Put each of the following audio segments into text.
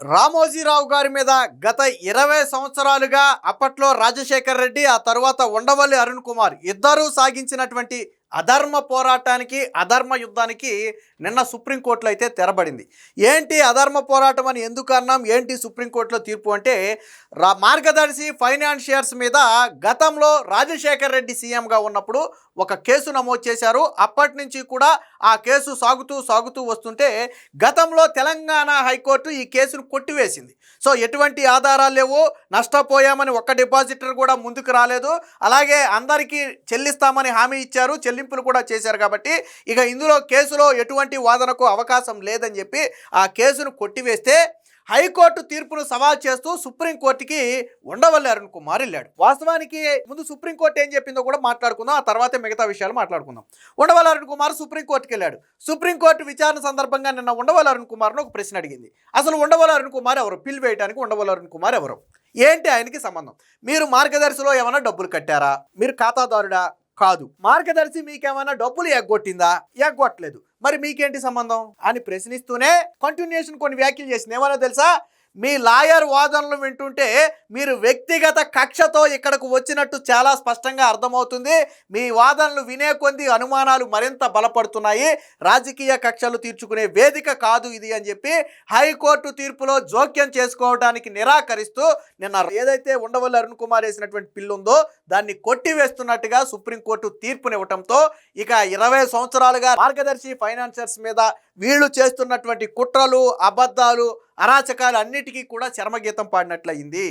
రామోజీరావు గారి మీద గత 20 సంవత్సరాలుగా అప్పట్లో రాజశేఖర్ రెడ్డి, ఆ తర్వాత ఉండవల్లి అరుణ్ కుమార్ ఇద్దరూ సాగించినటువంటి అధర్మ పోరాటానికి, అధర్మ యుద్ధానికి నిన్న సుప్రీంకోర్టులో అయితే తెరబడింది. ఏంటి అధర్మ పోరాటం అని ఎందుకు అన్నాం, ఏంటి సుప్రీంకోర్టులో తీర్పు అంటే, మార్గదర్శి ఫైనాన్షియర్స్ మీద గతంలో రాజశేఖర్ రెడ్డి సీఎంగా ఉన్నప్పుడు ఒక కేసు నమోదు చేశారు. అప్పటి నుంచి కూడా ఆ కేసు సాగుతూ వస్తుంటే గతంలో తెలంగాణ హైకోర్టు ఈ కేసును కొట్టివేసింది. సో ఎటువంటి ఆధారాలు లేవు, నష్టపోయామని ఒక్క డిపాజిటర్ కూడా ముందుకు రాలేదు, అలాగే అందరికీ చెల్లిస్తామని హామీ ఇచ్చారు, చెల్లింపులు కూడా చేశారు. కాబట్టి ఇక ఇందులో కేసులో ఎటువంటి వాదనకు అవకాశం లేదని చెప్పి ఆ కేసును కొట్టివేస్తే హైకోర్టు తీర్పును సవాల్ చేస్తూ సుప్రీంకోర్టుకి ఉండవల్లి అరుణ్ కుమార్ వెళ్ళాడు. వాస్తవానికి ముందు సుప్రీంకోర్టు ఏం చెప్పిందో కూడా మాట్లాడుకుందాం, ఆ తర్వాతే మిగతా విషయాలు మాట్లాడుకుందాం. ఉండవల్లి అరుణ్ కుమార్ సుప్రీంకోర్టుకి వెళ్ళాడు. సుప్రీంకోర్టు విచారణ సందర్భంగా నిన్న ఉండవల్లి అరుణ్ కుమార్ను ఒక ప్రశ్న అడిగింది. అసలు ఉండవల్లి అరుణ్ కుమార్ ఎవరు, పిల్ వేయడానికి ఉండవల్లి అరుణ్ కుమార్ ఎవరు, ఏంటి ఆయనకి సంబంధం, మీరు మార్గదర్శిలో ఏమైనా డబ్బులు కట్టారా, మీరు ఖాతాదారుడా, కాదు, మార్గదర్శి మీకేమైనా డబ్బులు ఎగ్గొట్టిందా, ఎగ్గొట్టలేదు, మరి మీకేంటి సంబంధం అని ప్రశ్నిస్తూనే కంటిన్యూషన్ కొన్ని వ్యాఖ్యలు చేసింది. ఏమన్నా తెలుసా, మీ లాయర్ వాదనలు వింటుంటే మీరు వ్యక్తిగత కక్షతో ఇక్కడకు వచ్చినట్టు చాలా స్పష్టంగా అర్థమవుతుంది. మీ వాదనలు వినే కొద్ది అనుమానాలు మరింత బలపడుతున్నాయి, రాజకీయ కక్షలు తీర్చుకునే వేదిక కాదు ఇది అని చెప్పి హైకోర్టు తీర్పులో జోక్యం చేసుకోవడానికి నిరాకరిస్తూ నిన్న ఏదైతే ఉండవల్లి అరుణ్ కుమార్ వేసినటువంటి పిల్లు ఉందో దాన్ని కొట్టివేస్తున్నట్టుగా సుప్రీంకోర్టు తీర్పునివ్వటంతో ఇక 20 సంవత్సరాలుగా మార్గదర్శి ఫైనాన్షియర్స్ మీద వీళ్ళు చేస్తున్నటువంటి కుట్రలు, అబద్ధాలు, అరాచకాలు అన్నిటికీ కూడా చర్మగీతం పాడినట్లయింది.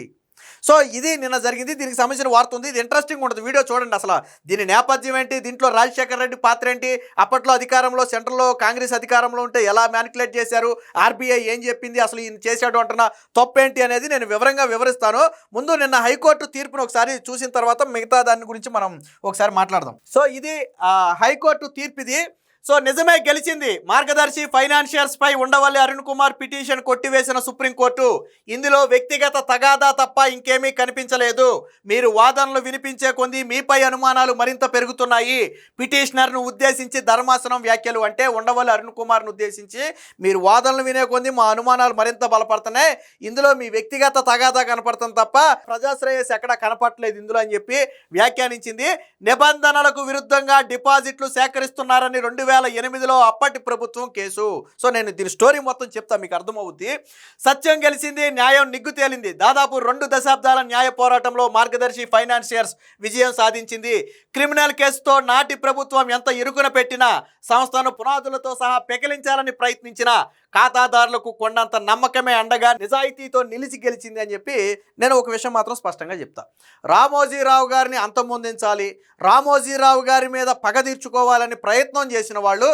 సో ఇది నిన్న జరిగింది. దీనికి సంబంధించిన వార్త ఉంది, ఇది ఇంట్రెస్టింగ్ ఉంటుంది, వీడియో చూడండి. అసలు దీని నేపథ్యం ఏంటి, దీంట్లో రాజశేఖర్ రెడ్డి పాత్ర ఏంటి, అప్పట్లో అధికారంలో సెంట్రల్లో కాంగ్రెస్ అధికారంలో ఉంటే ఎలా మ్యానిపులేట్ చేశారు, ఆర్బీఐ ఏం చెప్పింది, అసలు ఈయన చేశాడు అంటున్న తప్పేంటి అనేది నేను వివరంగా వివరిస్తాను. ముందు నిన్న హైకోర్టు తీర్పును ఒకసారి చూసిన తర్వాత మిగతా దాని గురించి మనం ఒకసారి మాట్లాడదాం. సో ఇది హైకోర్టు తీర్పు ఇది. సో నిజమే, గెలిచింది. మార్గదర్శి ఫైనాన్షియర్స్ పై ఉండవల్లి అరుణ్ కుమార్ పిటిషన్ కొట్టివేసిన సుప్రీంకోర్టు. ఇందులో వ్యక్తిగత తగాదా తప్ప ఇంకేమీ కనిపించలేదు. మీరు వాదనలు వినిపించే కొంది మీపై అనుమానాలు మరింత పెరుగుతున్నాయి. పిటిషనర్ను ఉద్దేశించి ధర్మాసనం వ్యాఖ్యలు, అంటే ఉండవల్లి అరుణ్ కుమార్ను ఉద్దేశించి మీరు వాదనలు వినే కొంది మా అనుమానాలు మరింత బలపడుతున్నాయి, ఇందులో మీ వ్యక్తిగత తగాదా కనపడుతుంది తప్ప ప్రజాశ్రేయస్ ఎక్కడ కనపడలేదు ఇందులో అని చెప్పి వ్యాఖ్యానించింది. నిబంధనలకు విరుద్ధంగా డిపాజిట్లు సేకరిస్తున్నారని 2008లో అప్పటి ప్రభుత్వం కేసు. సో నేను దీని స్టోరీ మొత్తం చెప్తా, మీకు అర్థమవుద్ది. సత్యం గెలిచింది, న్యాయం నిగ్గు తేలింది. దాదాపు 2 దశాబ్దాల న్యాయ పోరాటంలో మార్గదర్శి ఫైనాన్షియర్స్ విజయం సాధించింది. క్రిమినల్ కేసుతో నాటి ప్రభుత్వం ఎంత ఇరుకున పెట్టినా, సంస్థను పునాదులతో సహా పెకిలించాలని ప్రయత్నించిన ఖాతాదారులకు కొండంత నమ్మకమే అండగా నిజాయితీతో నిలిచి గెలిచింది అని చెప్పి నేను ఒక విషయం మాత్రం స్పష్టంగా చెప్తా. రామోజీరావు గారిని అంతమొందించాలి, రామోజీరావు గారి మీద పగ తీర్చుకోవాలని ప్రయత్నం చేసిన వాళ్ళు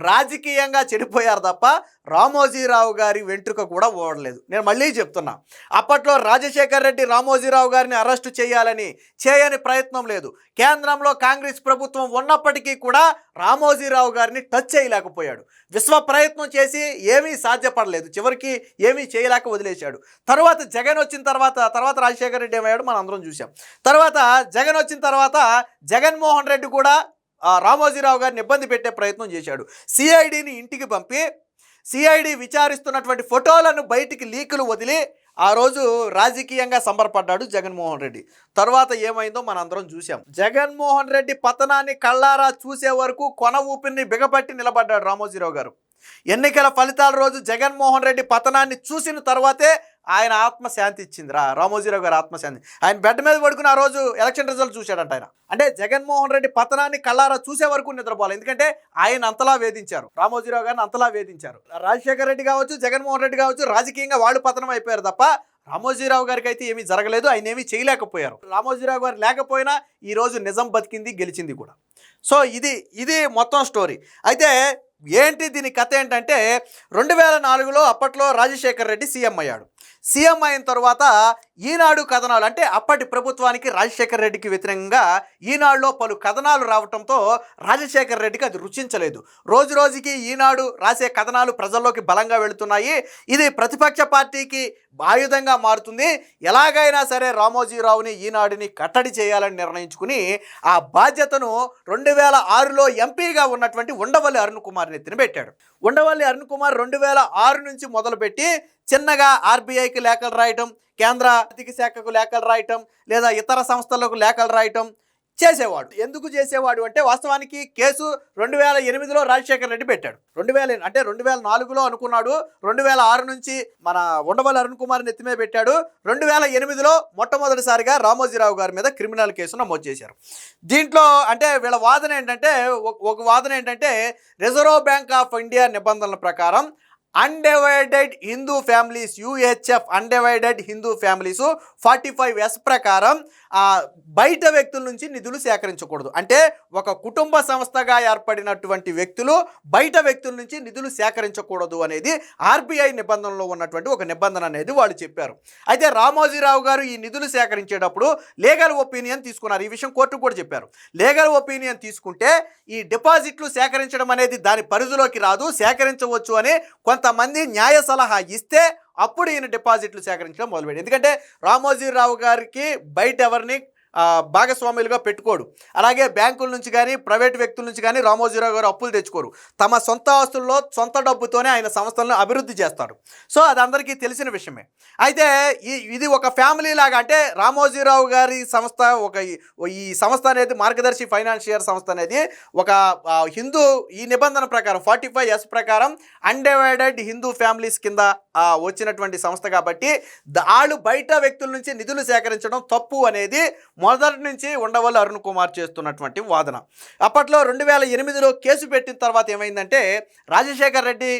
రాజకీయంగా చెడిపోయారు తప్ప రామోజీరావు గారి వెంట్రుక కూడా ఓడలేదు. నేను మళ్ళీ చెప్తున్నా, అప్పట్లో రాజశేఖర్ రెడ్డి రామోజీరావు గారిని అరెస్టు చేయని ప్రయత్నం లేదు. కేంద్రంలో కాంగ్రెస్ ప్రభుత్వం ఉన్నప్పటికీ కూడా రామోజీరావు గారిని టచ్ చేయలేకపోయాడు. విశ్వ ప్రయత్నం చేసి ఏమీ సాధ్యపడలేదు, చివరికి ఏమీ చేయలేక వదిలేశాడు. తర్వాత జగన్ వచ్చిన తర్వాత రాజశేఖర్ రెడ్డి ఏమయ్యాడు మనం అందరం చూసాం. తర్వాత జగన్ వచ్చిన తర్వాత జగన్మోహన్ రెడ్డి కూడా రామోజీరావు గారిని ఇబ్బంది పెట్టే ప్రయత్నం చేశాడు. సిఐడిని ఇంటికి పంపి సిఐడి విచారిస్తున్నటువంటి ఫోటోలను బయటికి లీకులు వదిలి ఆ రోజు రాజకీయంగా సంబరపడ్డాడు జగన్మోహన్ రెడ్డి. తర్వాత ఏమైందో మనందరం చూసాం. జగన్మోహన్ రెడ్డి పతనాన్ని కళ్ళారా చూసే వరకు కొన ఊపిరిని బిగపట్టి నిలబడ్డాడు రామోజీరావు గారు. ఎన్నికల ఫలితాల రోజు జగన్మోహన్ రెడ్డి పతనాన్ని చూసిన తర్వాతే ఆయన ఆత్మశాంతి ఇచ్చింది, రామోజీరావు గారు ఆత్మశాంతి. ఆయన బెడ్ మీద పడుకుని ఆ రోజు ఎలక్షన్ రిజల్ట్ చూశాడంట ఆయన. అంటే జగన్మోహన్ రెడ్డి పతనాన్ని కళ్ళారా చూసే వరకు నిద్రపోవాలి, ఎందుకంటే ఆయన అంతలా వేధించారు, రామోజీరావు గారిని అంతలా వేధించారు. రాజశేఖర్ రెడ్డి కావచ్చు, జగన్మోహన్ రెడ్డి కావచ్చు, రాజకీయంగా వాళ్ళు పతనం అయిపోయారు తప్ప రామోజీరావు గారికి అయితే ఏమీ జరగలేదు, ఆయన ఏమీ చేయలేకపోయారు. రామోజీరావు గారు లేకపోయినా ఈరోజు నిజం బతికింది, గెలిచింది కూడా. సో ఇది మొత్తం స్టోరీ. అయితే ఏంటి దీని కథ ఏంటంటే, 2004లో అప్పట్లో రాజశేఖర్ రెడ్డి సీఎం అయ్యాడు. సీఎం అయిన తర్వాత ఈనాడు కథనాలు అంటే అప్పటి ప్రభుత్వానికి రాజశేఖర రెడ్డికి వ్యతిరేకంగా ఈనాడులో పలు కథనాలు రావడంతో రాజశేఖర రెడ్డికి అది రుచించలేదు. రోజు రోజుకి ఈనాడు రాసే కథనాలు ప్రజల్లోకి బలంగా వెళుతున్నాయి. ఇది ప్రతిపక్ష పార్టీకి ఆయుధంగా మారుతుంది. ఎలాగైనా సరే రామోజీరావుని ఈనాడుని కట్టడి చేయాలని నిర్ణయించుకుని ఆ బాధ్యతను 2006లో ఎంపీగా ఉన్నటువంటి ఉండవల్లి అరుణ్ కుమార్ని తినబెట్టాడు. ఉండవల్లి అరుణ్ కుమార్ 2006 నుంచి మొదలుపెట్టి చిన్నగా ఆర్బీఐకి లేఖలు రాయటం, కేంద్ర ఆర్థిక శాఖకు లేఖలు రాయటం, లేదా ఇతర సంస్థలకు లేఖలు రాయటం చేసేవాడు. ఎందుకు చేసేవాడు అంటే వాస్తవానికి కేసు 2008లో రాజశేఖర రెడ్డి పెట్టాడు. 2004లో అనుకున్నాడు. 2006 నుంచి మన ఉండవల్లి అరుణ్ కుమార్ నెత్తి మీద పెట్టాడు. 2008లో మొట్టమొదటిసారిగా రామోజీరావు గారి మీద క్రిమినల్ కేసు నమోదు చేశారు. దీంట్లో అంటే వీళ్ళ వాదన ఏంటంటే ఒక వాదన ఏంటంటే రిజర్వ్ బ్యాంక్ ఆఫ్ ఇండియా నిబంధనల ప్రకారం undivided Hindu families UHF undivided Hindu families 45S ప్రకారం బయట వ్యక్తుల నుంచి నిధులు సేకరించకూడదు. అంటే ఒక కుటుంబ సంస్థగా ఏర్పడినటువంటి వ్యక్తులు బయట వ్యక్తుల నుంచి నిధులు సేకరించకూడదు అనేది ఆర్బీఐ నిబంధనలో ఉన్నటువంటి ఒక నిబంధన అనేది వాళ్ళు చెప్పారు. అయితే రామోజీరావు గారు ఈ నిధులు సేకరించేటప్పుడు లీగల్ ఒపీనియన్ తీసుకున్నారు. ఈ విషయం కోర్టుకు కూడా చెప్పారు. లీగల్ ఒపీనియన్ తీసుకుంటే ఈ డిపాజిట్లు సేకరించడం అనేది దాని పరిధిలోకి రాదు, సేకరించవచ్చు అని కొంతమంది న్యాయ సలహా ఇస్తే అప్పుడు ఈయన డిపాజిట్లు సేకరించడం మొదలుపెట్టాడు. ఎందుకంటే రామోజీరావు గారికి బయట ఎవరిని భాగస్వాములుగా పెట్టుకోడు. అలాగే బ్యాంకుల నుంచి కానీ ప్రైవేట్ వ్యక్తుల నుంచి కానీ రామోజీరావు గారు అప్పులు తెచ్చుకోరు. తమ సొంత ఆస్తుల్లో సొంత డబ్బుతోనే ఆయన సంస్థలను అభివృద్ధి చేస్తాడు. సో అది అందరికీ తెలిసిన విషయమే. అయితే ఇది ఒక ఫ్యామిలీ లాగా, అంటే రామోజీరావు గారి సంస్థ ఈ సంస్థ అనేది మార్గదర్శి ఫైనాన్షియర్ సంస్థ అనేది ఒక హిందూ ఈ నిబంధన ప్రకారం 45S ప్రకారం అన్డివైడెడ్ హిందూ ఫ్యామిలీస్ కింద వచ్చినటువంటి సంస్థ కాబట్టి వాళ్ళు బయట వ్యక్తుల నుంచి నిధులు సేకరించడం తప్పు అనేది మొదటి నుంచి ఉండవల్లి అరుణ్ కుమార్ చేస్తున్నటువంటి వాదన. అప్పట్లో 2008లో కేసు పెట్టిన తర్వాత ఏమైందంటే రాజశేఖర రెడ్డి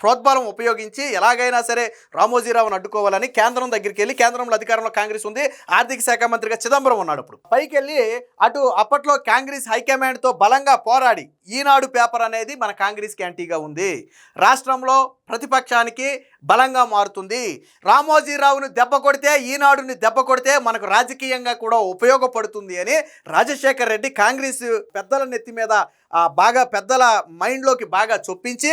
ప్రోద్బలం ఉపయోగించి ఎలాగైనా సరే రామోజీరావును అడ్డుకోవాలని కేంద్రం దగ్గరికి వెళ్ళి, కేంద్రంలో అధికారంలో కాంగ్రెస్ ఉంది, ఆర్థిక శాఖ మంత్రిగా చిదంబరం ఉన్నాడు. అప్పుడు పైకి వెళ్ళి అప్పట్లో కాంగ్రెస్ హైకమాండ్తో బలంగా పోరాడి ఈనాడు పేపర్ అనేది మన కాంగ్రెస్కి యాంటీగా ఉంది, రాష్ట్రంలో ప్రతిపక్షానికి బలంగా మారుతుంది, రామోజీరావును దెబ్బ కొడితే ఈనాడుని దెబ్బ కొడితే మనకు రాజకీయంగా కూడా ఉపయోగపడుతుంది అని రాజశేఖర్ రెడ్డి కాంగ్రెస్ పెద్దల నెత్తి మీద బాగా పెద్దల మైండ్లోకి బాగా చొప్పించి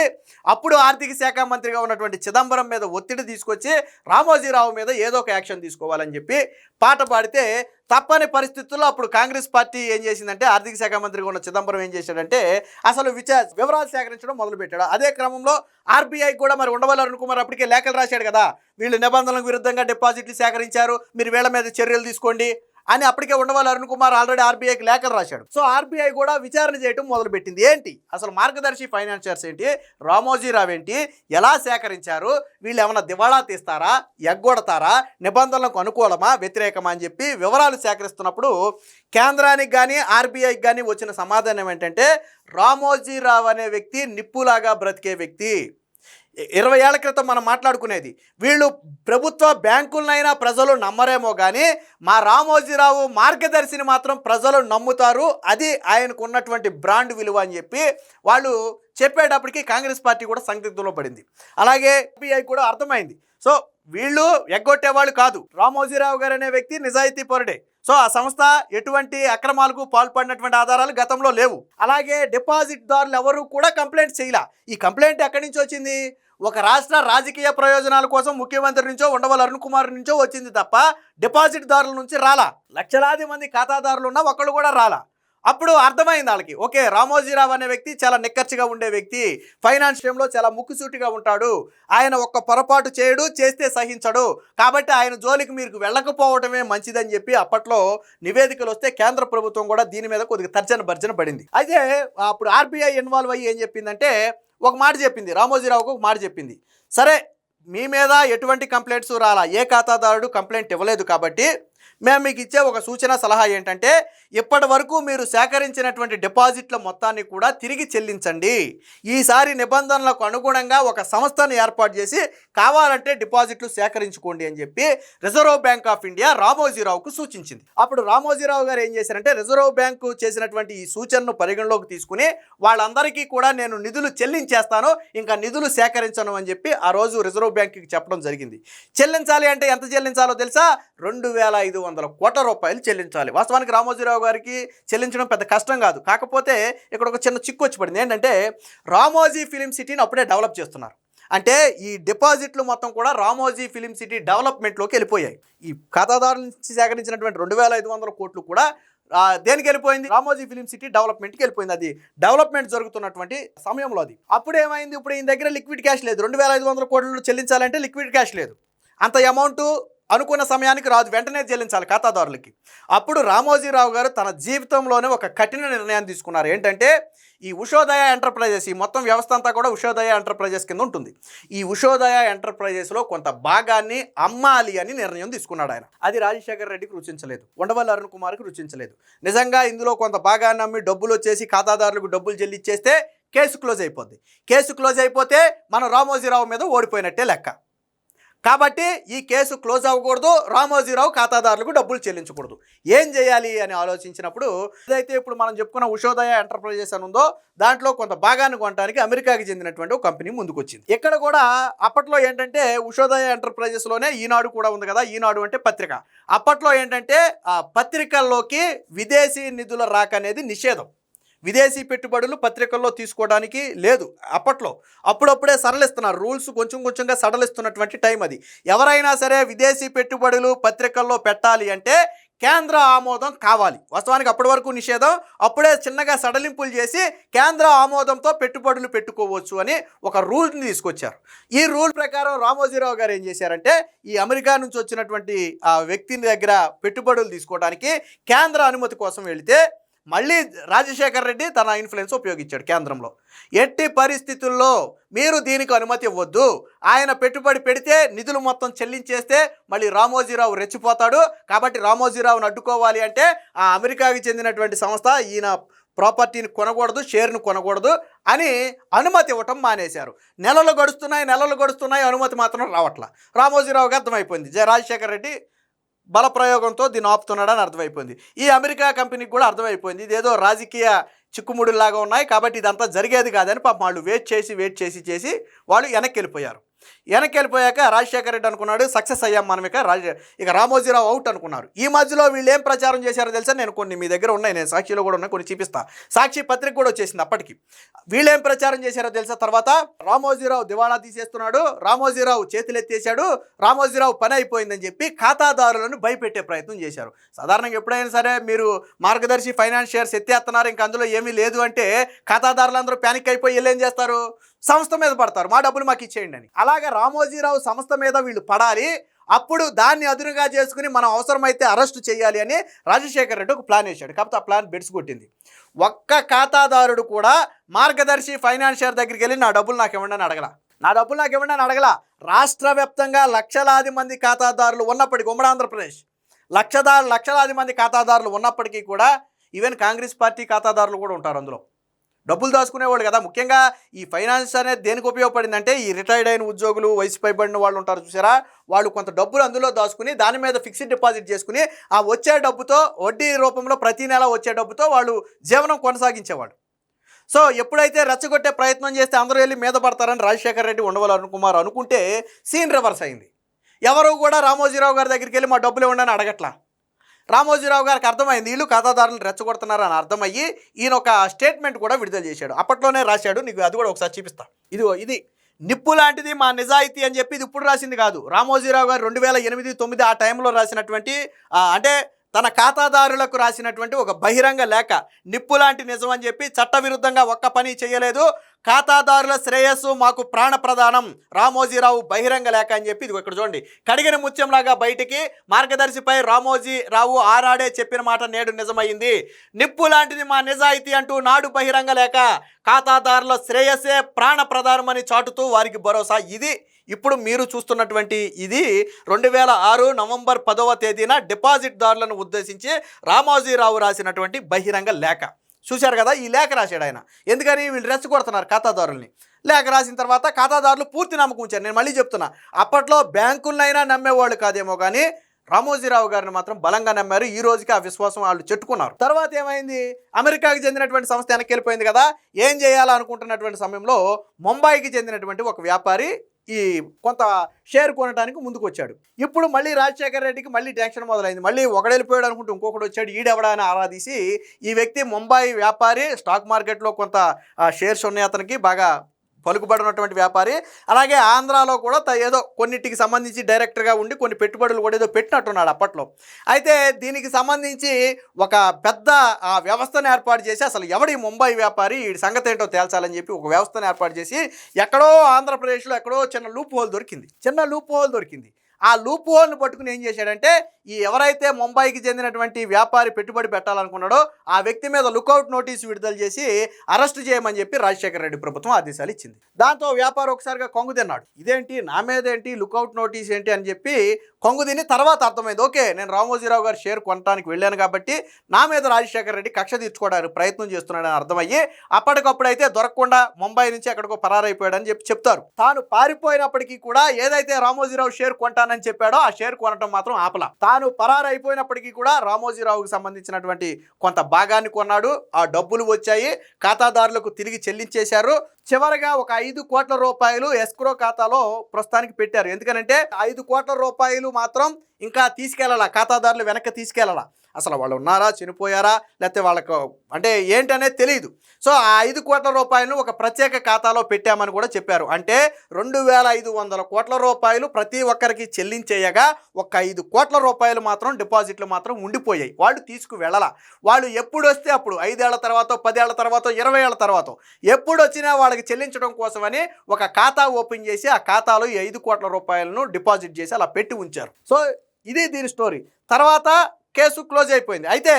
అప్పుడు ఆర్థిక శాఖ మంత్రిగా ఉన్నటువంటి చిదంబరం మీద ఒత్తిడి తీసుకొచ్చి రామోజీరావు మీద ఏదో ఒక యాక్షన్ తీసుకోవాలని చెప్పి పాట పాడితే తప్పని పరిస్థితుల్లో అప్పుడు కాంగ్రెస్ పార్టీ ఏం చేసిందంటే ఆర్థిక శాఖ మంత్రిగా ఉన్న చిదంబరం ఏం చేశాడంటే అసలు వివరాలు సేకరించడం మొదలుపెట్టాడు. అదే క్రమంలో ఆర్బీఐ కూడా మరి ఉండవల్లి అరుణ్ కుమార్ అప్పటికే లేఖలు రాశాడు కదా, వీళ్ళు నిబంధనలకు విరుద్ధంగా డిపాజిట్లు సేకరించారు, మీరు వీళ్ళ మీద చర్యలు తీసుకోండి అని అప్పటికే ఉండవల్లి అరుణ్ కుమార్ ఆల్రెడీ ఆర్బీఐకి లేఖలు రాశాడు. సో ఆర్బీఐ కూడా విచారణ చేయడం మొదలుపెట్టింది. ఏంటి అసలు మార్గదర్శి ఫైనాన్షియర్స్ ఏంటి, రామోజీరావు ఏంటి, ఎలా సేకరించారు, వీళ్ళు ఏమైనా దివాళా తీస్తారా, ఎగ్గొడతారా, నిబంధనలకు అనుకూలమా వ్యతిరేకమా అని చెప్పి వివరాలు సేకరిస్తున్నప్పుడు కేంద్రానికి కానీ ఆర్బీఐకి కానీ వచ్చిన సమాధానం ఏంటంటే రామోజీరావు అనే వ్యక్తి నిప్పులాగా బ్రతికే వ్యక్తి. 20 ఏళ్ల క్రితం మనం మాట్లాడుకునేది, వీళ్ళు ప్రభుత్వ బ్యాంకులనైనా ప్రజలు నమ్మరేమో కానీ మా రామోజీరావు మార్గదర్శిని మాత్రం ప్రజలు నమ్ముతారు, అది ఆయనకు ఉన్నటువంటి బ్రాండ్ విలువ అని చెప్పి వాళ్ళు చెప్పేటప్పటికి కాంగ్రెస్ పార్టీ కూడా సందిగ్ధంలో పడింది. అలాగే ఆర్బీఐ కూడా అర్థమైంది, సో వీళ్ళు ఎగ్గొట్టేవాళ్ళు కాదు, రామోజీరావు గారు అనే వ్యక్తి నిజాయితీ పరుడే, సో ఆ సంస్థ ఎటువంటి అక్రమాలకు పాల్పడినటువంటి ఆధారాలు గతంలో లేవు. అలాగే డిపాజిట్ దారులు ఎవరు కూడా కంప్లైంట్ చేయలే. ఈ కంప్లైంట్ ఎక్కడి నుంచి వచ్చింది, ఒక రాష్ట్ర రాజకీయ ప్రయోజనాల కోసం ముఖ్యమంత్రి నుంచో ఉండవల్లి అరుణ్ కుమార్ నుంచో వచ్చింది తప్ప డిపాజిట్ దారుల నుంచి రాలా. లక్షలాది మంది ఖాతాదారులు ఉన్నా ఒక్కళ్ళు కూడా రాలా. అప్పుడు అర్థమైంది వాళ్ళకి, ఓకే రామోజీరావు అనే వ్యక్తి చాలా నిక్కచ్చిగా ఉండే వ్యక్తి, ఫైనాన్షియంలో చాలా ముక్కుసూటిగా ఉంటాడు, ఆయన ఒక్క పొరపాటు చేయడు, చేస్తే సహించడు, కాబట్టి ఆయన జోలికి మీరు వెళ్ళకపోవటమే మంచిదని చెప్పి అప్పట్లో నివేదికలు వస్తే కేంద్ర ప్రభుత్వం కూడా దీని మీద కొద్దిగా తర్జన పడింది. అయితే అప్పుడు ఆర్బీఐ ఇన్వాల్వ్ అయ్యి ఏం చెప్పిందంటే ఒక మాట చెప్పింది, రామోజీరావుకు ఒక మాట చెప్పింది, సరే మీ మీద ఎటువంటి కంప్లైంట్స్ రాలా, ఏ ఖాతాదారుడు కంప్లైంట్ ఇవ్వలేదు కాబట్టి మేము మీకు ఇచ్చే ఒక సూచన సలహా ఏంటంటే ఇప్పటి వరకు మీరు సేకరించినటువంటి డిపాజిట్ల మొత్తాన్ని కూడా తిరిగి చెల్లించండి. ఈసారి నిబంధనలకు అనుగుణంగా ఒక సంస్థను ఏర్పాటు చేసి కావాలంటే డిపాజిట్లు సేకరించుకోండి అని చెప్పి రిజర్వ్ బ్యాంక్ ఆఫ్ ఇండియా రామోజీరావుకు సూచించింది. అప్పుడు రామోజీరావు గారు ఏం చేశారంటే రిజర్వ్ బ్యాంకు చేసినటువంటి ఈ సూచనను పరిగణలోకి తీసుకుని వాళ్ళందరికీ కూడా నేను నిధులు చెల్లించేస్తాను, ఇంకా నిధులు సేకరించను అని చెప్పి ఆ రోజు రిజర్వ్ బ్యాంకుకి చెప్పడం జరిగింది. చెల్లించాలి అంటే ఎంత చెల్లించాలో తెలుసా? 2,500 కోట్ల రూపాయలు చెల్లించాలి. వాస్తవానికి రామోజీరావు గారికి చెల్లించడం పెద్ద కష్టం కాదు. కాకపోతే ఇక్కడ ఒక చిన్న చిక్కు వచ్చి పడింది. ఏంటంటే రామోజీ ఫిలిం సిటీని అప్పుడే డెవలప్ చేస్తున్నారు. అంటే ఈ డిపాజిట్లు మొత్తం కూడా రామోజీ ఫిలిం సిటీ డెవలప్మెంట్లోకి వెళ్ళిపోయాయి. ఈ ఖాతాదారుల నుంచి సేకరించినటువంటి 2,500 కోట్లు కూడా దేనికి వెళ్ళిపోయింది? రామోజీ ఫిలిం సిటీ డెవలప్మెంట్కి వెళ్ళిపోయింది. అది డెవలప్మెంట్ జరుగుతున్నటువంటి సమయంలో అది. అప్పుడు ఏమైంది? ఇప్పుడు ఈయన దగ్గర లిక్విడ్ క్యాష్ లేదు. 2,500 కోట్లు చెల్లించాలంటే లిక్విడ్ క్యాష్ లేదు. అంత అమౌంట్ అనుకున్న సమయానికి రాదు, వెంటనే చెల్లించాలి ఖాతాదారులకి. అప్పుడు రామోజీరావు గారు తన జీవితంలోనే ఒక కఠిన నిర్ణయాన్ని తీసుకున్నారు. ఏంటంటే ఈ ఉషోదయ ఎంటర్ప్రైజెస్, ఈ మొత్తం వ్యవస్థ అంతా కూడా ఉషోదయ ఎంటర్ప్రైజెస్ కింద ఉంటుంది. ఈ ఉషోదయ ఎంటర్ప్రైజెస్లో కొంత భాగాన్ని అమ్మాలి అని నిర్ణయం తీసుకున్నాడు ఆయన. అది రాజశేఖర రెడ్డికి రుచించలేదు, ఉండవల్లి అరుణ్ కుమార్కి రుచించలేదు. నిజంగా ఇందులో కొంత భాగాన్ని అమ్మి డబ్బులు వచ్చేసి ఖాతాదారులకు డబ్బులు చెల్లించేస్తే కేసు క్లోజ్ అయిపోద్ది. కేసు క్లోజ్ అయిపోతే మనం రామోజీరావు మీద ఓడిపోయినట్టే లెక్క. కాబట్టి ఈ కేసు క్లోజ్ అవ్వకూడదు, రామోజీరావు ఖాతాదారులకు డబ్బులు చెల్లించకూడదు. ఏం చేయాలి అని ఆలోచించినప్పుడు ఏదైతే ఇప్పుడు మనం చెప్పుకున్న ఉషోదయ ఎంటర్ప్రైజెస్ అని ఉందో దాంట్లో కొంత భాగాన్ని కొనడానికి అమెరికాకి చెందినటువంటి ఒక కంపెనీ ముందుకు వచ్చింది. ఇక్కడ కూడా అప్పట్లో ఏంటంటే ఉషోదయ ఎంటర్ప్రైజెస్లోనే ఈనాడు కూడా ఉంది కదా. ఈనాడు అంటే పత్రిక. అప్పట్లో ఏంటంటే ఆ పత్రికల్లోకి విదేశీ నిధుల రాక అనేది నిషేధం. విదేశీ పెట్టుబడులు పత్రికల్లో తీసుకోవడానికి లేదు అప్పట్లో. అప్పుడప్పుడే సడలిస్తున్నారు, రూల్స్ కొంచెం కొంచెంగా సడలిస్తున్నటువంటి టైం అది. ఎవరైనా సరే విదేశీ పెట్టుబడులు పత్రికల్లో పెట్టాలి అంటే కేంద్ర ఆమోదం కావాలి. వాస్తవానికి అప్పటి వరకు నిషేధం, అప్పుడే చిన్నగా సడలింపులు చేసి కేంద్ర ఆమోదంతో పెట్టుబడులు పెట్టుకోవచ్చు అని ఒక రూల్ని తీసుకొచ్చారు. ఈ రూల్ ప్రకారం రామోజీరావు గారు ఏం చేశారంటే ఈ అమెరికా నుంచి వచ్చినటువంటి ఆ వ్యక్తిని దగ్గర పెట్టుబడులు తీసుకోవడానికి కేంద్ర అనుమతి కోసం వెళితే మళ్ళీ రాజశేఖర రెడ్డి తన ఇన్ఫ్లుయెన్స్ ఉపయోగించాడు కేంద్రంలో. ఎట్టి పరిస్థితుల్లో మీరు దీనికి అనుమతి ఇవ్వద్దు, ఆయన పెట్టుబడి పెడితే నిధులు మొత్తం చెల్లించేస్తే మళ్ళీ రామోజీరావు రెచ్చిపోతాడు, కాబట్టి రామోజీరావును అడ్డుకోవాలి అంటే ఆ అమెరికాకి చెందినటువంటి సంస్థ ఈయన ప్రాపర్టీని కొనకూడదు, షేర్ను కొనకూడదు అని అనుమతి ఇవ్వటం మానేశారు. నెలలు గడుస్తున్నాయి, అనుమతి మాత్రం రావట్లా. రామోజీరావుకి అర్థమైపోయింది రాజశేఖర రెడ్డి బలప్రయోగంతో దీన్ని ఆపుతున్నాడని అర్థమైపోయింది. ఈ అమెరికా కంపెనీకి కూడా అర్థమైపోయింది ఇదేదో రాజకీయ చిక్కుముడులాగా ఉన్నాయి, కాబట్టి ఇదంతా జరిగేది కాదని పాపం వాళ్ళు వెయిట్ చేసి వాళ్ళు వెనక్కి వెళ్ళిపోయారు. వెనక్కి వెళ్ళిపోయాక రాజశేఖర రెడ్డి అనుకున్నాడు సక్సెస్ అయ్యాం మనం, ఇక రామోజీరావు అవుట్ అనుకున్నారు. ఈ మధ్యలో వీళ్ళు ఏం ప్రచారం చేశారో తెలుసా? నేను కొన్ని మీ దగ్గర ఉన్నాయి, నేను సాక్షిలో కూడా ఉన్నాయి, కొన్ని చూపిస్తా. సాక్షి పత్రిక కూడా వచ్చేసింది అప్పటికి. వీళ్ళు ఏం ప్రచారం చేశారో తెలుసా? తర్వాత రామోజీరావు దివాణా తీసేస్తున్నాడు, రామోజీరావు చేతులు ఎత్తేసాడు, రామోజీరావు పని అయిపోయిందని చెప్పి ఖాతాదారులను భయపెట్టే ప్రయత్నం చేశారు. సాధారణంగా ఎప్పుడైనా సరే మీరు మార్గదర్శి ఫైనాన్స్ షేర్స్ ఎత్తేస్తున్నారు, ఇంకా అందులో ఏమీ లేదు అంటే ఖాతాదారులందరూ ప్యానిక్ అయిపోయి వీళ్ళు ఏం చేస్తారు? సంస్థ మీద పడతారు, మా డబ్బులు మాకు ఇచ్చేయండి అని. అలాగే రామోజీరావు సంస్థ మీద వీళ్ళు పడాలి, అప్పుడు దాన్ని అదునుగా చేసుకుని మనం అవసరమైతే అరెస్టు చేయాలి అని రాజశేఖర రెడ్డి ఒక ప్లాన్ వేశాడు. కాకపోతే ఆ ప్లాన్ బెడ్స్ కొట్టింది. ఒక్క ఖాతాదారుడు కూడా మార్గదర్శి ఫైనాన్షియర్ దగ్గరికి వెళ్ళి నా డబ్బులు నాకు ఇవ్వండి అని అడగల. రాష్ట్ర వ్యాప్తంగా లక్షలాది మంది ఖాతాదారులు ఉన్నప్పటికీ, ఉమ్మడి ఆంధ్రప్రదేశ్ లక్షలాది మంది ఖాతాదారులు ఉన్నప్పటికీ కూడా ఈవెన్ కాంగ్రెస్ పార్టీ ఖాతాదారులు కూడా ఉంటారు అందులో. డబ్బులు దాచుకునేవాళ్ళు కదా. ముఖ్యంగా ఈ ఫైనాన్స్ అనేది దేనికి ఉపయోగపడిందంటే ఈ రిటైర్డ్ అయిన ఉద్యోగులు, వయసు పైబడిన వాళ్ళు ఉంటారు చూసారా, వాళ్ళు కొంత డబ్బులు అందులో దాచుకుని దాని మీద ఫిక్స్డ్ డిపాజిట్ చేసుకుని ఆ వచ్చే డబ్బుతో వడ్డీ రూపంలో ప్రతి నెల వచ్చే డబ్బుతో వాళ్ళు జీవనం కొనసాగించేవాళ్ళు. సో ఎప్పుడైతే రెచ్చగొట్టే ప్రయత్నం చేస్తే అందరూ వెళ్ళి మీద పడతారని రాజశేఖర రెడ్డి, ఉండవల్లి అరుణ్ కుమార్ అనుకుంటే సీన్ రివర్స్ అయింది. ఎవరు కూడా రామోజీరావు గారి దగ్గరికి వెళ్ళి మా డబ్బులు ఇవ్వండి అని అడగట్లా. రామోజీరావు గారికి అర్థమైంది వీళ్ళు ఖాతాదారులను రెచ్చగొడుతున్నారు అని అర్థమయ్యి ఈయన ఒక స్టేట్మెంట్ కూడా విడుదల చేశాడు. అప్పట్లోనే రాశాడు, నీకు అది కూడా ఒకసారి చూపిస్తా. ఇది నిప్పు లాంటిది మా నిజాయితీ అని చెప్పి ఇది ఇప్పుడు రాసింది కాదు. రామోజీరావు గారు 2008-9 ఆ టైంలో రాసినటువంటి అంటే తన ఖాతాదారులకు రాసినటువంటి ఒక బహిరంగ లేఖ. నిప్పు లాంటి నిజం అని చెప్పి చట్టవిరుద్ధంగా ఒక్క పని చేయలేదు, ఖాతాదారుల శ్రేయస్సు మాకు ప్రాణ ప్రధానం, రామోజీరావు బహిరంగ లేఖ అని చెప్పి ఇది ఇక్కడ చూడండి, కడిగిన ముత్యంలాగా బయటికి మార్గదర్శిపై రామోజీరావు ఆనాడే చెప్పిన మాట నేడు నిజమైంది. నిప్పు లాంటిది మా నిజాయితీ అంటూ నాడు బహిరంగ లేఖ, ఖాతాదారుల శ్రేయస్సే ప్రాణ ప్రధానమని చాటుతూ వారికి భరోసా. ఇది ఇప్పుడు మీరు చూస్తున్నటువంటి ఇది 2006 నవంబర్ 10వ తేదీన డిపాజిట్దారులను ఉద్దేశించి రామోజీరావు రాసినటువంటి బహిరంగ లేఖ. చూశారు కదా, ఈ లేఖ రాశాడు ఆయన. ఎందుకని వీళ్ళు రెచ్చగొడుతున్నారు ఖాతాదారుల్ని. లేఖ రాసిన తర్వాత ఖాతాదారులు పూర్తి నమ్మకం ఉంచారు. నేను మళ్ళీ చెప్తున్నా, అప్పట్లో బ్యాంకులనైనా నమ్మేవాళ్ళు కాదేమో కానీ రామోజీరావు గారిని మాత్రం బలంగా నమ్మారు. ఈ రోజుకి ఆ విశ్వాసం వాళ్ళు చెట్టుకున్నారు. తర్వాత ఏమైంది, అమెరికాకి చెందినటువంటి సంస్థ వెనక్కి వెళ్ళిపోయింది కదా. ఏం చేయాలనుకుంటున్నటువంటి సమయంలో ముంబైకి చెందినటువంటి ఒక వ్యాపారి ఈ కొంత షేర్ కొనడానికి ముందుకు వచ్చాడు. ఇప్పుడు మళ్ళీ రాజశేఖర రెడ్డికి మళ్ళీ టెన్షన్ మొదలైంది. మళ్ళీ ఒకడు వెళ్ళిపోయాడు అనుకుంటూ ఇంకొకటి వచ్చాడు. ఈడెవడా అని ఆరాధీసి ఈ వ్యక్తి ముంబై వ్యాపారి, స్టాక్ మార్కెట్లో కొంత షేర్స్ ఉన్నాయి అతనికి, బాగా పలుకుబడినటువంటి వ్యాపారి. అలాగే ఆంధ్రాలో కూడా ఏదో కొన్నిటికి సంబంధించి డైరెక్టర్గా ఉండి కొన్ని పెట్టుబడులు కూడా ఏదో పెట్టినట్టున్నాడు అప్పట్లో. అయితే దీనికి సంబంధించి ఒక పెద్ద వ్యవస్థను ఏర్పాటు చేసి అసలు ఎవడి ముంబై వ్యాపారి ఈ సంగతి ఏంటో తేల్చాలని చెప్పి ఒక వ్యవస్థను ఏర్పాటు చేసి ఎక్కడో ఆంధ్రప్రదేశ్లో ఎక్కడో చిన్న లూప్ హోల్ దొరికింది. ఆ లూప్ హోల్ని పట్టుకుని ఏం చేశాడంటే, ఈ ఎవరైతే ముంబైకి చెందినటువంటి వ్యాపారి పెట్టుబడి పెట్టాలనుకున్నాడో ఆ వ్యక్తి మీద లుకౌట్ నోటీసు విడుదల చేసి అరెస్ట్ చేయమని చెప్పి రాజశేఖర రెడ్డి ప్రభుత్వం ఆదేశాలు ఇచ్చింది. దాంతో వ్యాపారి ఒకసారిగా కొంగు తిన్నాడు. ఇదేంటి, నా మీద ఏంటి లుకౌట్ నోటీస్ ఏంటి అని చెప్పి కొంగు తిని తర్వాత అర్థమైంది, ఓకే నేను రామోజీరావు గారు షేర్ కొనడానికి వెళ్ళాను కాబట్టి నా మీద రాజశేఖర రెడ్డి కక్ష తీర్చుకోవడానికి ప్రయత్నం చేస్తున్నాడని అర్థమయ్యి అప్పటికప్పుడైతే దొరకకుండా ముంబై నుంచి ఎక్కడికో పరారైపోయాడని చెప్పి చెప్తారు. తాను పారిపోయినప్పటికీ కూడా ఏదైతే రామోజీరావు షేర్ కొంటానని చెప్పాడో ఆ షేర్ కొనటం మాత్రం ఆపల. తాను పరారైపోయినప్పటికీ కూడా రామోజీరావుకి సంబంధించినటువంటి కొంత భాగాన్ని కొన్నాడు. ఆ డబ్బులు వచ్చాయి, ఖాతాదారులకు తిరిగి చెల్లించేశారు. చివరగా ఒక 5 కోట్ల రూపాయలు ఎస్క్రో ఖాతాలో ప్రస్తుతానికి పెట్టారు. ఎందుకనంటే 5 కోట్ల రూపాయలు మాత్రం ఇంకా తీసుకెళ్ళాల, ఖాతాదారులు వెనక్కి తీసుకెళ్ళాల. అసలు వాళ్ళు ఉన్నారా, చనిపోయారా, లేకపోతే వాళ్ళకు అంటే ఏంటనేది తెలియదు. సో ఆ 5 కోట్ల రూపాయలను ఒక ప్రత్యేక ఖాతాలో పెట్టామని కూడా చెప్పారు. అంటే 2500 కోట్ల రూపాయలు ప్రతి ఒక్కరికి చెల్లించేయగా ఒక 5 కోట్ల రూపాయలు మాత్రం డిపాజిట్లు మాత్రం ఉండిపోయాయి. వాళ్ళు తీసుకు వెళ్ళాల. వాళ్ళు ఎప్పుడు వస్తే అప్పుడు 5 ఏళ్ల తర్వాత, 10 ఏళ్ల తర్వాత, 20 ఏళ్ల తర్వాత ఎప్పుడు వచ్చినా వాళ్ళకి చెల్లించడం కోసమని ఒక ఖాతా ఓపెన్ చేసి ఆ ఖాతాలో ఈ 5 కోట్ల రూపాయలను డిపాజిట్ చేసి అలా పెట్టి ఉంచారు. సో ఇది దీని స్టోరీ. తర్వాత కేసు క్లోజ్ అయిపోయింది. అయితే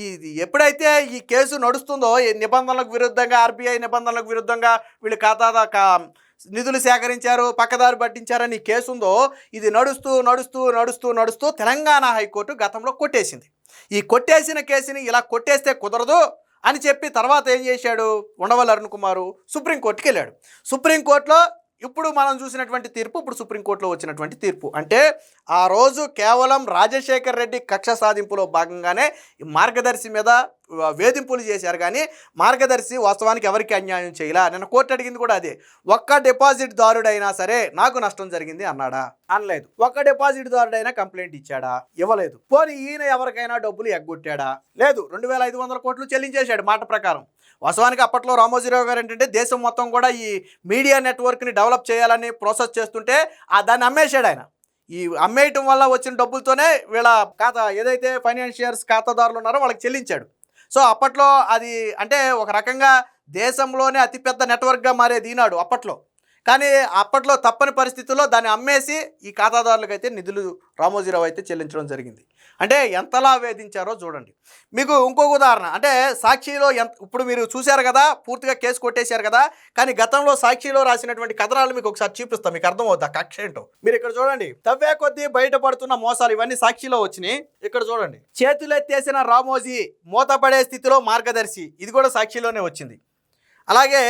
ఇది ఎప్పుడైతే ఈ కేసు నడుస్తుందో, నిబంధనలకు విరుద్ధంగా, ఆర్బీఐ నిబంధనలకు విరుద్ధంగా వీళ్ళు నిధులు సేకరించారు, పక్కదారి పట్టించారని కేసు ఉందో, ఇది నడుస్తూ తెలంగాణ హైకోర్టు గతంలో కొట్టేసింది. ఈ కొట్టేసిన కేసుని ఇలా కొట్టేస్తే కుదరదు అని చెప్పి తర్వాత ఏం చేశాడు, ఉండవల్లి అరుణ్ కుమార్ సుప్రీంకోర్టుకి వెళ్ళాడు. సుప్రీంకోర్టులో ఇప్పుడు మనం చూసినటువంటి తీర్పు, ఇప్పుడు సుప్రీంకోర్టులో వచ్చినటువంటి తీర్పు. అంటే ఆ రోజు కేవలం రాజశేఖర్ రెడ్డి కక్ష సాధింపులో భాగంగానే మార్గదర్శి మీద వేధింపులు చేశారు, కానీ మార్గదర్శి వాస్తవానికి ఎవరికి అన్యాయం చేయలే. నిన్న కోర్టు అడిగింది కూడా అదే. ఒక్క డిపాజిట్ దారుడైనా సరే నాకు నష్టం జరిగింది అన్నాడా? అనలేదు. ఒక్క డిపాజిట్ దారుడైనా కంప్లైంట్ ఇచ్చాడా? ఇవ్వలేదు. పోనీ ఈయన ఎవరికైనా డబ్బులు ఎగ్గొట్టాడా? లేదు. 2500 కోట్లు చెల్లించేశాడు మాట ప్రకారం. వాస్తవానికి అప్పట్లో రామోజీరావు గారు ఏంటంటే దేశం మొత్తం కూడా ఈ మీడియా నెట్వర్క్ని డెవలప్ చేయాలని ప్రాసెస్ చేస్తుంటే దాన్ని అమ్మేశాడు ఆయన. ఈ అమ్మేయటం వల్ల వచ్చిన డబ్బులతోనే వీళ్ళ ఖాతా ఏదైతే ఫైనాన్షియర్స్ ఖాతాదారులు ఉన్నారో వాళ్ళకి చెల్లించాడు. సో అప్పట్లో అది అంటే ఒక రకంగా దేశంలోనే అతిపెద్ద నెట్వర్క్గా మారేది ఈనాడు అప్పట్లో. కానీ అప్పట్లో తప్పని పరిస్థితుల్లో దాన్ని అమ్మేసి ఈ ఖాతాదారులకు అయితే నిధులు రామోజీరావు అయితే చెల్లించడం జరిగింది. అంటే ఎంతలా వేధించారో చూడండి. మీకు ఇంకొక ఉదాహరణ, అంటే సాక్షిలో ఇప్పుడు మీరు చూశారు కదా, పూర్తిగా కేసు కొట్టేశారు కదా, కానీ గతంలో సాక్షిలో రాసినటువంటి కథనాలు మీకు ఒకసారి చూపిస్తాం, మీకు అర్థమవుద్ది ఆ కక్ష ఏంటో. మీరు ఇక్కడ చూడండి, తవ్వే కొద్దీ బయటపడుతున్న మోసాలు, ఇవన్నీ సాక్షిలో వచ్చినాయి. ఇక్కడ చూడండి, చేతులెత్తేసిన రామోజీ మూతపడే స్థితిలో మార్గదర్శి, ఇది కూడా సాక్షిలోనే వచ్చింది. అలాగే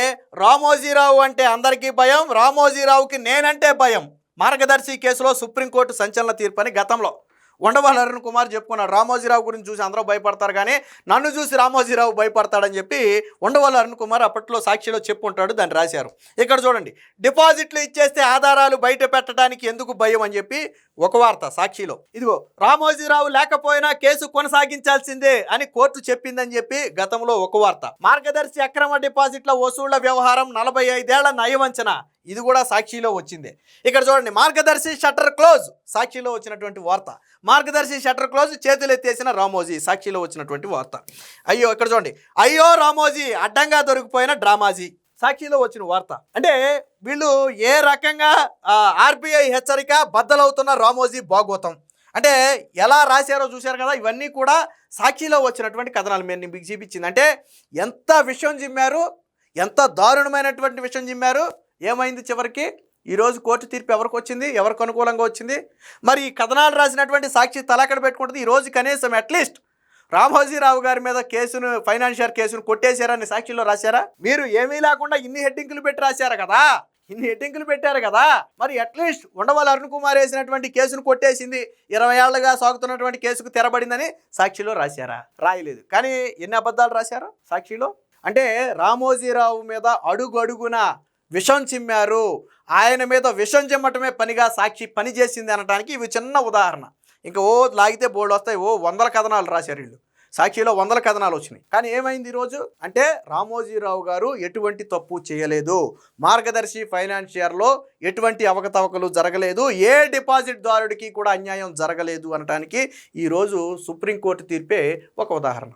రామోజీరావు అంటే అందరికీ భయం, రామోజీరావుకి నేనంటే భయం, మార్గదర్శి కేసులో సుప్రీంకోర్టు సంచలన తీర్పు అని గతంలో ఉండవల్లి అరుణ్ కుమార్ చెప్పుకున్నాడు. రామోజీరావు గురించి చూసి అందరూ భయపడతారు కానీ నన్ను చూసి రామోజీరావు భయపడతాడని చెప్పి ఉండవల్లి అరుణ్ కుమార్ అప్పట్లో సాక్షిలో చెప్పుంటాడు, దాన్ని రాశారు. ఇక్కడ చూడండి, డిపాజిట్లు ఇచ్చేస్తే ఆధారాలు బయట పెట్టడానికి ఎందుకు భయం అని చెప్పి ఒక వార్త సాక్షిలో. ఇదిగో, రామోజీరావు లేకపోయినా కేసు కొనసాగించాల్సిందే అని కోర్టు చెప్పిందని చెప్పి గతంలో ఒక వార్త. మార్గదర్శి అక్రమ డిపాజిట్ల వసూళ్ల వ్యవహారం 45 ఏళ్ల నయవంచన, ఇది కూడా సాక్షిలో వచ్చిందే. ఇక్కడ చూడండి, మార్గదర్శి షట్టర్ క్లోజ్, సాక్షిలో వచ్చినటువంటి వార్త. మార్గదర్శి షట్టర్ క్లోజ్, చేతులు ఎత్తేసిన రామోజీ, సాక్షిలో వచ్చినటువంటి వార్త. అయ్యో, ఇక్కడ చూడండి, అయ్యో రామోజీ అడ్డంగా దొరికిపోయిన డ్రామాజీ, సాక్షిలో వచ్చిన వార్త. అంటే వీళ్ళు ఏ రకంగా ఆర్బీఐ హెచ్చరిక, బద్దలవుతున్న రామోజీ భాగోతం అంటే ఎలా రాశారో చూశారు కదా. ఇవన్నీ కూడా సాక్షిలో వచ్చినటువంటి కథనాలు మేము మీకు చూపించింది. అంటే ఎంత విషయం జిమ్మారు, ఎంత దారుణమైనటువంటి విషయం జిమ్మారు. ఏమైంది చివరికి? ఈరోజు కోర్టు తీర్పు ఎవరికి వచ్చింది, ఎవరికి అనుకూలంగా వచ్చింది? మరి ఈ కథనాలు రాసినటువంటి సాక్షి తలకడ పెట్టుకుంటుంది. ఈరోజు కనీసం అట్లీస్ట్ రామోజీరావు గారి మీద కేసును, ఫైనాన్షియల్ కేసును కొట్టేశారని సాక్షిలో రాశారా? మీరు ఏమీ లేకుండా ఇన్ని హెడ్డింగ్లు పెట్టి రాశారు కదా, ఇన్ని హెడ్డింగ్లు పెట్టారు కదా, మరి అట్లీస్ట్ ఉండవల్లి అరుణ్ కుమార్ వేసినటువంటి కేసును కొట్టేసింది, 20 ఏళ్లుగా సాగుతున్నటువంటి కేసుకు తెరబడిందని సాక్షిలో రాశారా? రాయలేదు. కానీ ఎన్ని అబద్ధాలు రాశారు సాక్షిలో? అంటే రామోజీరావు మీద అడుగు అడుగున విషం చిమ్మారు, ఆయన మీద విషం చిమ్మటమే పనిగా సాక్షి పనిచేసింది అనడానికి ఇవి చిన్న ఉదాహరణ. ఇంకా లాగితే బోర్డు వస్తాయి, వందల కథనాలు రాశారు వీళ్ళు. సాక్షిలో వందల కథనాలు వచ్చినాయి. కానీ ఏమైంది ఈరోజు అంటే రామోజీరావు గారు ఎటువంటి తప్పు చేయలేదు, మార్గదర్శి ఫైనాన్షియర్లో ఎటువంటి అవకతవకలు జరగలేదు, ఏ డిపాజిట్దారుడికి కూడా అన్యాయం జరగలేదు అనడానికి ఈరోజు సుప్రీంకోర్టు తీర్పే ఒక ఉదాహరణ.